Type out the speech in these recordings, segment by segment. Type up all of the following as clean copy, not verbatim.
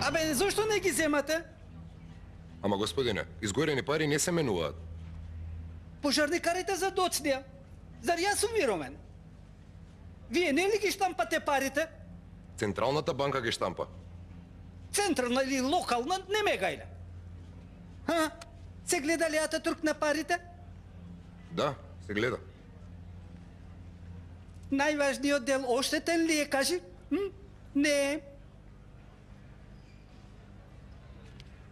Абе, зошто не ги земате? Ама господине, изгорени пари не се менуваат. Пожарникарите за доцнија. Зар јас сум виновен? Вие не ли ги штампате парите? Централната банка ги штампа. Централна или локална, не ме гајле. Ха? Се гледа ли Ататурк на парите? Да, се гледа. Најважниот дел оштетен ли е, кажи? Не.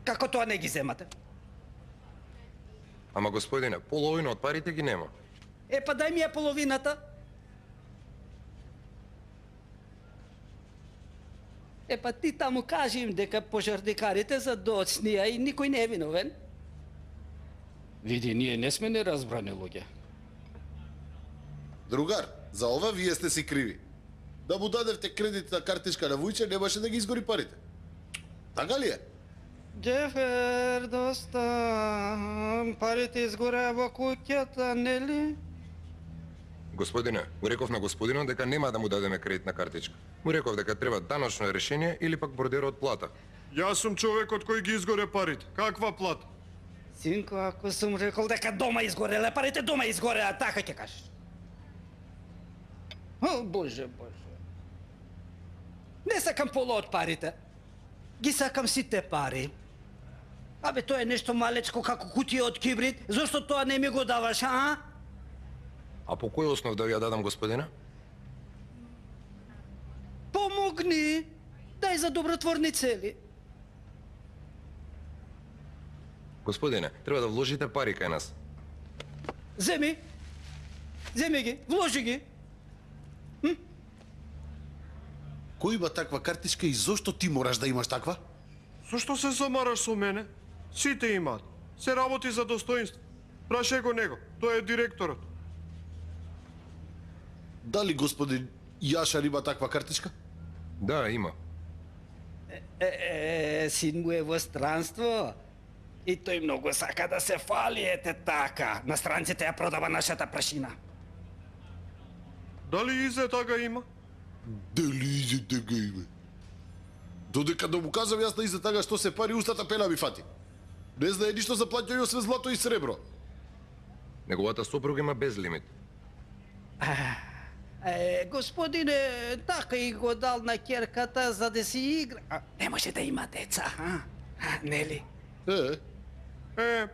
Како тоа не ги земате? Ама господине, половина од парите ги нема. Па дај ми ја половината. Па ти таму кажи им дека пожарникарите за доцнија и никој не е виновен. Види, ние не сме неразбрани луѓе. Другар, за ова вие сте си криви. Да му дадевте кредитна картичка на Вујче, немаше да ги изгори парите. Така ли е? Џефер, доста. Парите изгореа во куќата, нели? Господине, му реков на господинот дека нема да му дадеме кредитна картичка. Му реков дека треба даночно решение или пак бордерот плата. Јас сум човекот кој ги изгоре парите. Каква плата? Синко, ако сум рекол дека дома изгореле парите, дома изгореа, така ќе кажеш. О, Боже, Боже. Не сакам пола од парите. Ги сакам сите пари. Абе, тоа е нешто малечко како кутија од кибрид. Зошто тоа не ми го даваш, а? А по кој основ да ви ја дадам, господине? Помогни! Дај за добротворни цели. Господине, треба да вложите пари кај нас. Земи! Земи ги, вложи ги! Кој има таква картичка и зошто ти мораш да имаш таква? Зошто се замараш со мене? Сите имаат. Се работи за достоинство. Прашај го него, тој е директорот. Дали господин Јашар има таква картичка? Да, има. Син му е во странство. И тој многу сака да се фали, ете така. На странците ја продава нашата прашина. Дали Изе така има? Дали Изе така има? Додека да му кажам јас на Изе така што се пари, устата пена ми фати. Не знае ништо за плаќање освен злато и сребро. Неговата сопруга има безлимит. Господине, така и го дал на ќерката за да си игра. Не може да има деца, нели?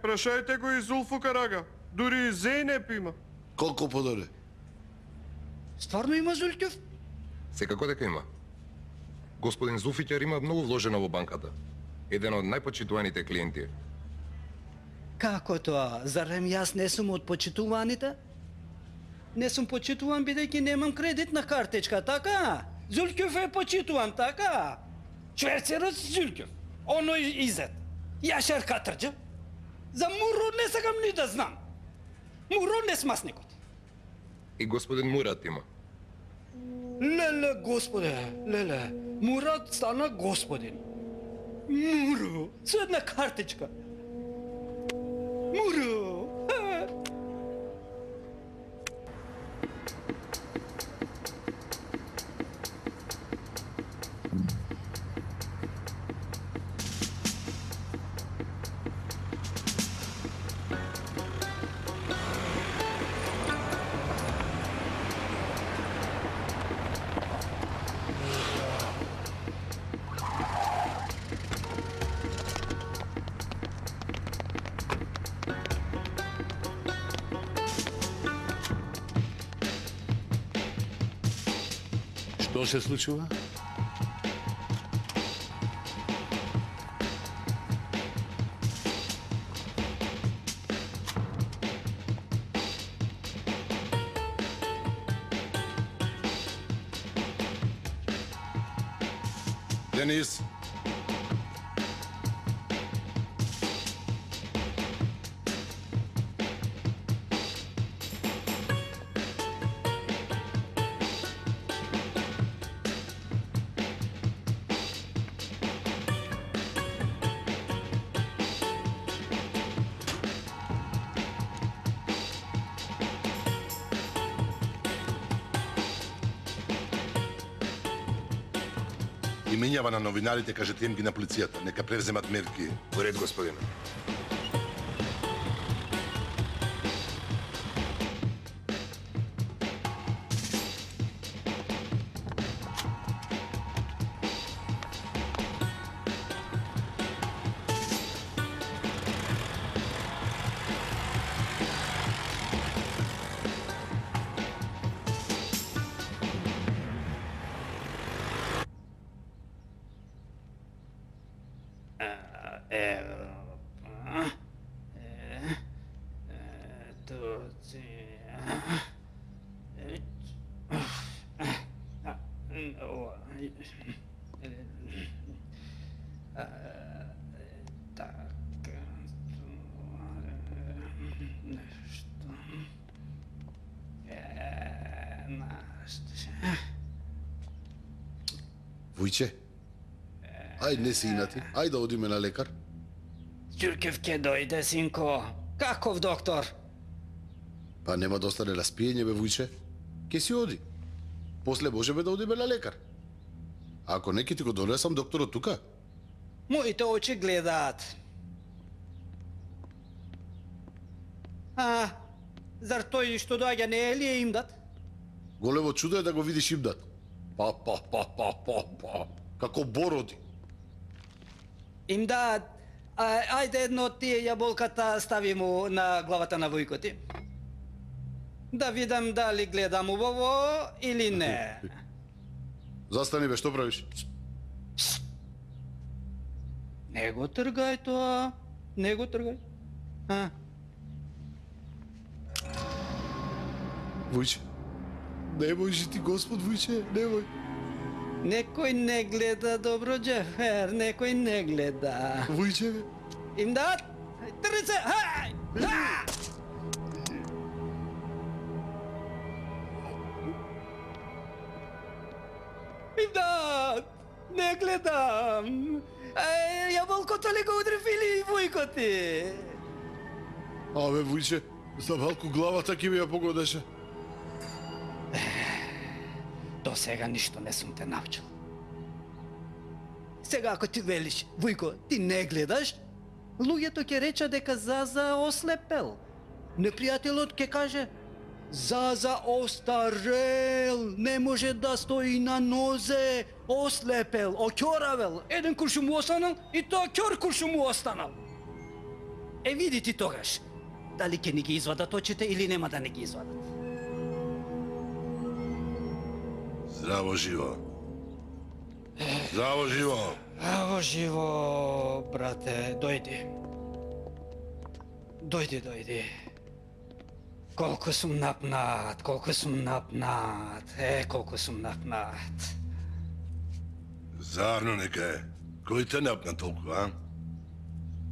Прашајте го и Зулфу Карага. Дури и Зейнеп има. Колку подоре? Стварно има Зултјов? Секако дека има. Господин Зуфиќар има многу вложено во банката. Еден од најпочитуваните клиенти. Како тоа? Зарем јас не сум од почитуваните? Не сум почитуван бидејќи немам кредитна картичка, така? Зултјов е почитуван, така? Шверцерот Зултјов, оној Изет, Јашар Катрџа. За Муро не сакам ни да знам. Муро не смасникот. И господин Мурат има. Леле, господе, леле. Мурат стана господин. Муро, со една картичка. Муро. Што се случува? Денис. Именјава на новинарите, кажете им ги на полицијата, нека превземат мерки. Во ред, господине. Вујче, ај не си инати, ај да одиме на лекар. Ѓуркев ќе дојде, синко. Каков доктор? Па нема да остане на спиење, бе, Вујче. Ке си оди. После можеме да одиме на лекар. А ако не, ќе ти го донесам докторот тука. Моите очи гледаат. Зар тој што доаѓа не е ли е имдат? Големо чудо е да го видиш имдат. Па. Како бороди. Имдат, ајде едно од тие јаболката стави му на главата на Војко ти. Да видам дали гледам убаво или не. Застани, бе, што правиш? Не го тргај тоа, не го тргај. Вујче, немој жити Господ, Вујче, немој. Некој не гледа, добро Џефер, некој не гледа. Вујче, бе. Имдат, трči се, хај! Имдат, не гледам. Јаболкото ли го удрив или Војко ти? Абе, Вујче, за малку главата ќе ми ја погодеше. До сега ништо не сум те научил. Сега ако ти велиш, Војко, ти не гледаш, луѓето ќе рече дека Заза ослепел. Непријателот ќе каже, Заза остарел, не може да стои на нозе, ослепел, оќоравел. Еден куршум му останал и тоа ќор куршум му останал. Види ти тогаш, дали ќе ни ги извадат очите или нема да не ги извадат. Здраво живо. Здраво живо. Здраво живо, брате, дојди. Дојди. Колку сум напнат, колку сум напнат. Зарно нека е. Кој те напна толку, а?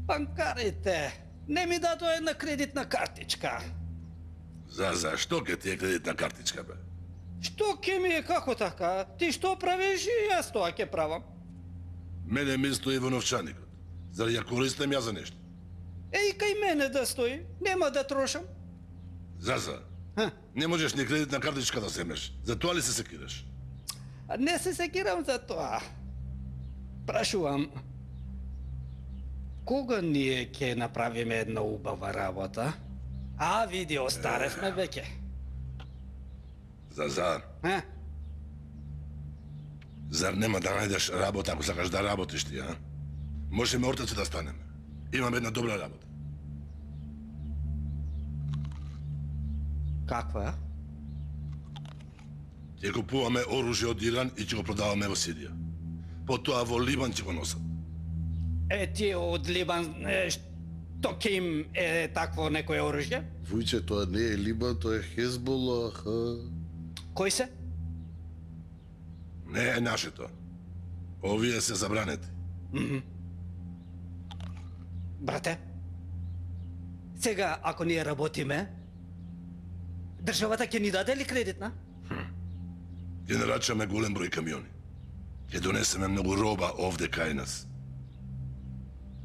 Банкарите, не ми дадо една кредитна картичка. За што ке ти е кредитна картичка, бе? Што ке ми е, како така? Ти што правиш и јас тоа ќе правам. Мене ми стои во новчаникот. Зар ја користам ја за нешто? И кај мене да стои, нема да трошам. Заза, не можеш ни кредитна картичка да земеш. За тоа ли се секираш? Не се секирам за тоа. Прашувам, кога ние ќе направиме една убава работа? Види, остаревме веќе. Заза, зар нема да најдеш работа ако сакаш да работиш ти, а? Можеме ортаци да станеме. Имаме една добра работа. Каква? Ќе купуваме оружје од Иран и ќе го продаваме во Сирија. Потоа во Либан ќе го носат. Тие од Либан, што ќе им е такво некое оружје? Вујче, тоа не е Либан, тоа е Хезболах. Кој се? Не е нашето. Овие се забранети. Брате, сега ако ние работиме, државата ќе ни даде ли кредитна? Ќе нарачаме голем број камиони. Ќе донесеме многу роба овде кај нас.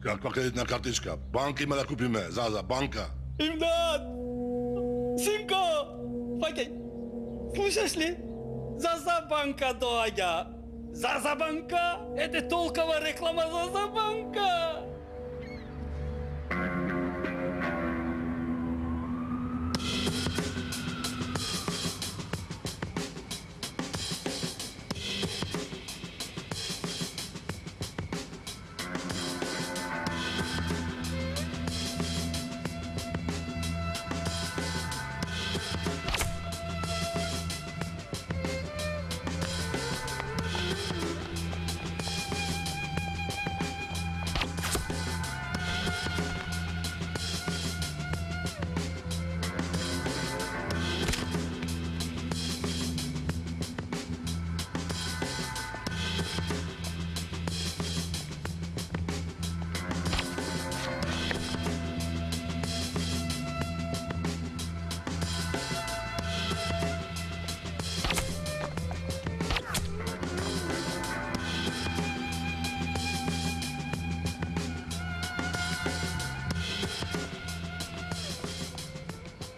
Каква кредитна картичка? Банка има да купиме, Заза, банка. Имдат! Синко! Фаќај! Слушаш ли? За банка доаѓа. За Забанка? Ете толкова реклама за Забанка!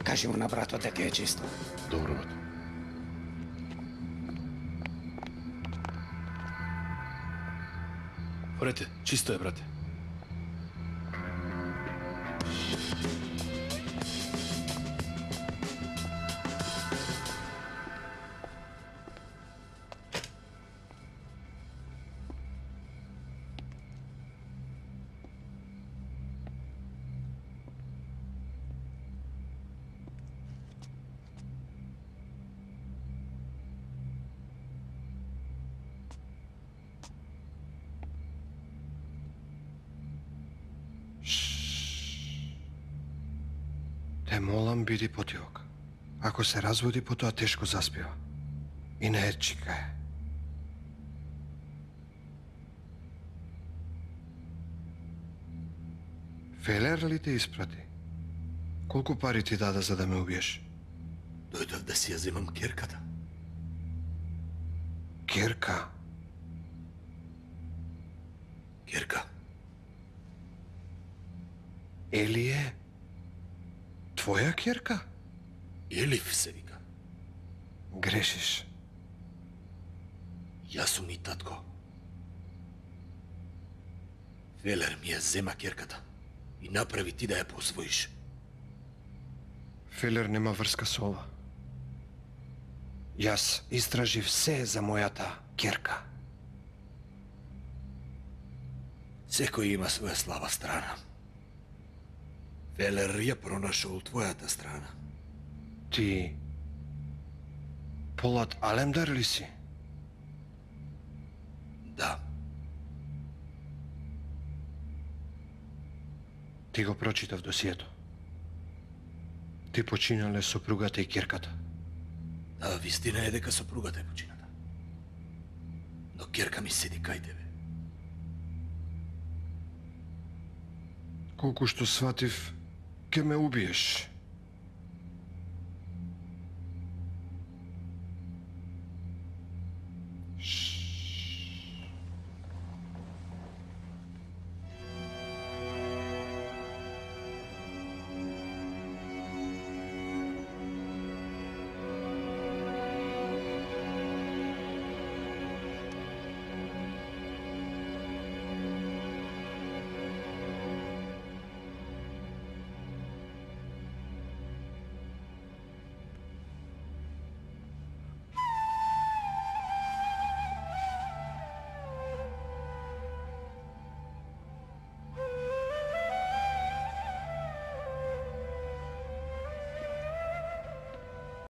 Кажи му на брато дека е чисто. Добро, брат. Порете, чисто е, брате. Те молам, биди потивок. Ако се разводи, потоа тешко заспива. И не е чикае. Фелер ли те испрати? Колку пари ти даде за да ме убиеш? Дојдов да си ја земам керката. Керка? Керка, Елие? Твоја керка? Елиф се вика. Грешиш. Јас сум и татко. Велер ми ја зема керката и направи ти да ја посвоиш. Фелер нема врска со ова. Јас истражив се за мојата керка. Секој има своја слаба страна. Велер ја пронашол твојата страна. Ти... Полат Алемдар ли си? Да, Ти го прочитав досието. Ти починале сопругата и керката. да, вистина е дека сопругата е почината. Но керка ми седи кај тебе. Колку што сватив, ке ме убиеш.